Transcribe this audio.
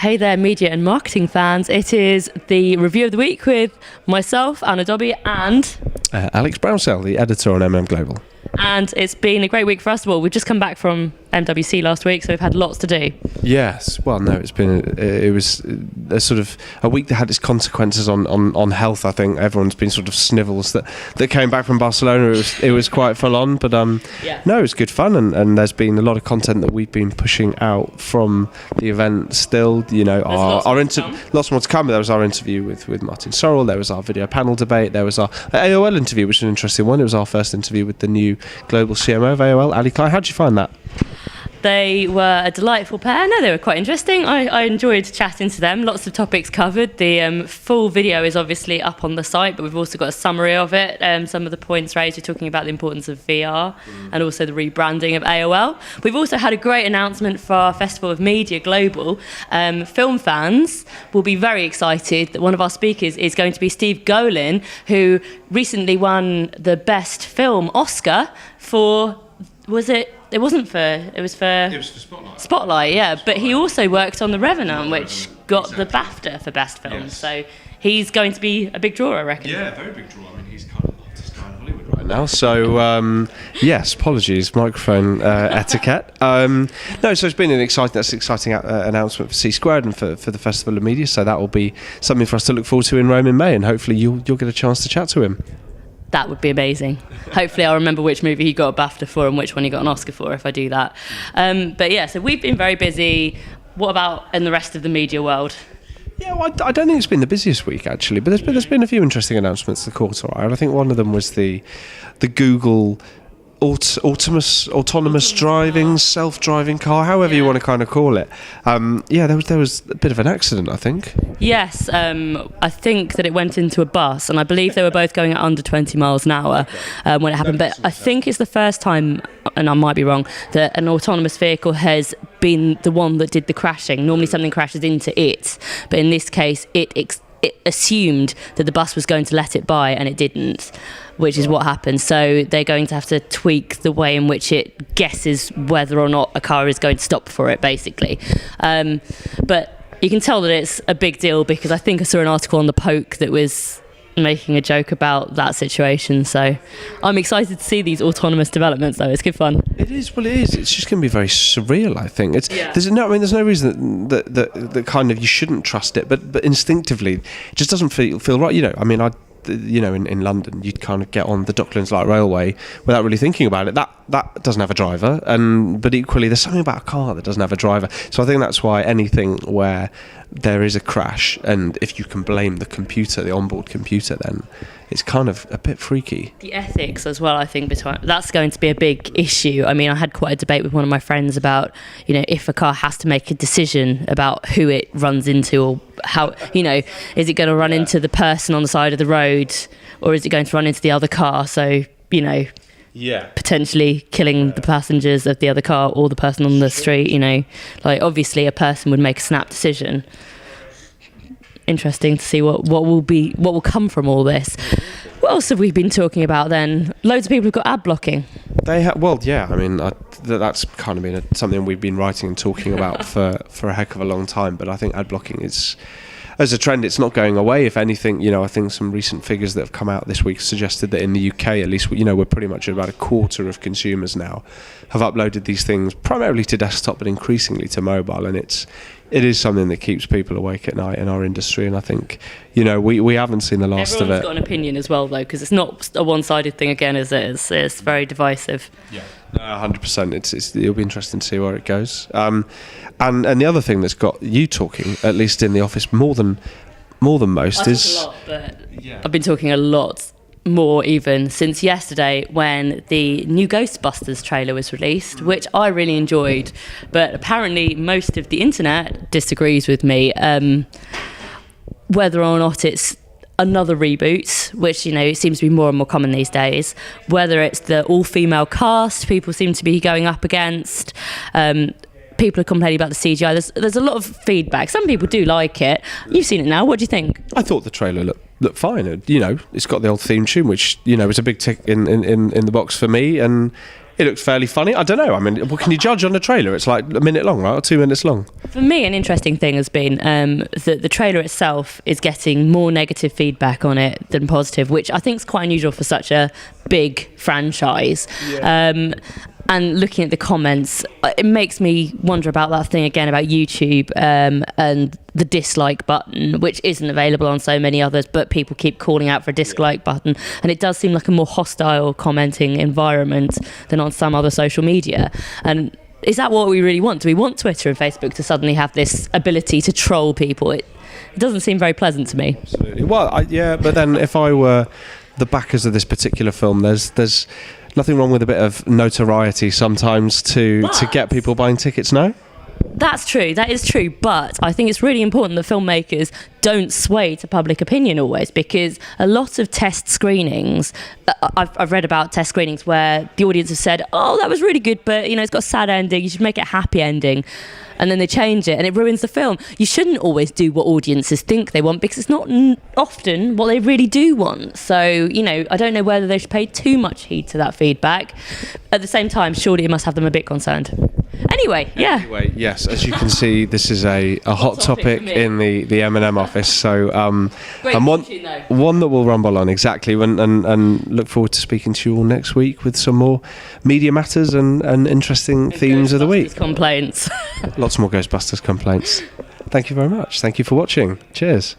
Hey there, media and marketing fans. It is the review of the week with myself, Anna Dobbie, and Alex Brownsell, the editor on Global. And it's been a great week for us. Well, we've just come back from MWC last week, so we've had lots to do. Yes, well, no, it was a sort of a week that had its consequences on health. I think everyone's been sort of snivels that came back from Barcelona. It was quite full on, but no, it was good fun, and there's been a lot of content that we've been pushing out from the event. Still, lots more to come. There was our interview with Martin Sorrell. There was our video panel debate. There was our AOL interview, which was an interesting one. It was our first interview with the new global CMO of AOL, Ali Klein. How did you find that? They were a delightful pair. No, they were quite interesting. I enjoyed chatting to them. Lots of topics covered. The full video is obviously up on the site, but we've also got a summary of it. Some of the points raised, we're talking about the importance of VR and also the rebranding of AOL. We've also had a great announcement for our Festival of Media Global. Film fans will be very excited that one of our speakers is going to be Steve Golin, who recently won the Best Film Oscar for... It was for Spotlight. Spotlight, yeah. But he also worked on The Revenant, which got the BAFTA for Best Film. Yes. So he's going to be a big draw, I reckon. Yeah, very big draw. I mean, he's kind of the hottest guy in Hollywood right now. So, yes, apologies, microphone etiquette. No, so it's been an exciting announcement for C Squared and for the Festival of Media. So that will be something for us to look forward to in Rome in May, and hopefully you'll get a chance to chat to him. That would be amazing. Hopefully I'll remember which movie he got a BAFTA for and which one he got an Oscar for if I do that. But yeah, so we've been very busy. What about in the rest of the media world? Yeah, well, I don't think it's been the busiest week actually, but there's been a few interesting announcements that caught our eye. I think one of them was the Google autonomous driving, self-driving car, however you want to kind of call it. There was a bit of an accident, I think. Yes, I think that it went into a bus, and I believe they were both going at under 20 miles an hour when it happened. But I think it's the first time, and I might be wrong, that an autonomous vehicle has been the one that did the crashing. Normally something crashes into it, but in this case it assumed that the bus was going to let it by, and it didn't, which is what happened. So they're going to have to tweak the way in which it guesses whether or not a car is going to stop for it, basically. But you can tell that it's a big deal because I think I saw an article on The Poke that was making a joke about that situation. So I'm excited to see these autonomous developments, though. It's good fun. It is. Well, it is. It's just going to be very surreal, I think. There's no reason that kind of you shouldn't trust it, but instinctively it just doesn't feel right. In London, you'd kind of get on the Docklands Light Railway without really thinking about it. That doesn't have a driver, but equally, there's something about a car that doesn't have a driver. So I think that's why anything where there is a crash, and if you can blame the computer, the onboard computer, then it's kind of a bit freaky. The ethics as well, I think, that's going to be a big issue. I mean, I had quite a debate with one of my friends about, if a car has to make a decision about who it runs into, or how, is it going to run into the person on the side of the road, or is it going to run into the other car? So, potentially killing the passengers of the other car or the person on the street, obviously a person would make a snap decision. Interesting to see what will come from all this. What else have we been talking about then? Loads of people have got ad blocking. I mean, that's kind of been something we've been writing and talking about for a heck of a long time, but I think ad blocking is, as a trend, it's not going away. If anything, I think some recent figures that have come out this week suggested that in the UK, at least, we're pretty much at about a quarter of consumers now have uploaded these things primarily to desktop, but increasingly to mobile, and it is something that keeps people awake at night in our industry. And I think, we haven't seen the last of it. Everyone's got an opinion as well, though, because it's not a one-sided thing again, is it? It's very divisive. Yeah. 100%. It'll be interesting to see where it goes. And the other thing that's got you talking, at least in the office, more than most, is... I talk a lot, but I've been talking a lot more even since yesterday when the new Ghostbusters trailer was released, which I really enjoyed. But apparently most of the internet disagrees with me, whether or not it's another reboot, which seems to be more and more common these days, whether it's the all-female cast people seem to be going up against. People are complaining about the CGI. There's a lot of feedback. Some people do like it. You've seen it now. What do you think? I thought the trailer looked fine. It's got the old theme tune, which was a big tick in the box for me, and It looks fairly funny. I don't know. I mean, what can you judge on a trailer? It's like a minute long, right? Or 2 minutes long. For me, an interesting thing has been that the trailer itself is getting more negative feedback on it than positive, which I think is quite unusual for such a big franchise. Yeah. And looking at the comments, it makes me wonder about that thing again about YouTube and the dislike button, which isn't available on so many others, but people keep calling out for a dislike button. And it does seem like a more hostile commenting environment than on some other social media. And is that what we really want? Do we want Twitter and Facebook to suddenly have this ability to troll people? It doesn't seem very pleasant to me. Absolutely. Well, but then if I were the backers of this particular film, there's nothing wrong with a bit of notoriety sometimes to get people buying tickets, no? That's true, that is true, but I think it's really important that filmmakers don't sway to public opinion always, because a lot of test screenings, I've read about test screenings where the audience have said, oh, that was really good, but it's got a sad ending, you should make it a happy ending. And then they change it and it ruins the film. You shouldn't always do what audiences think they want, because it's not often what they really do want. So, I don't know whether they should pay too much heed to that feedback. At the same time, surely it must have them a bit concerned. Anyway, yes, as you can see, this is a hot topic in the M&M office. So, and one that we'll rumble on, exactly, and look forward to speaking to you all next week with some more media matters and interesting themes of the week. Complaints. Lots more Ghostbusters complaints. Thank you very much. Thank you for watching. Cheers.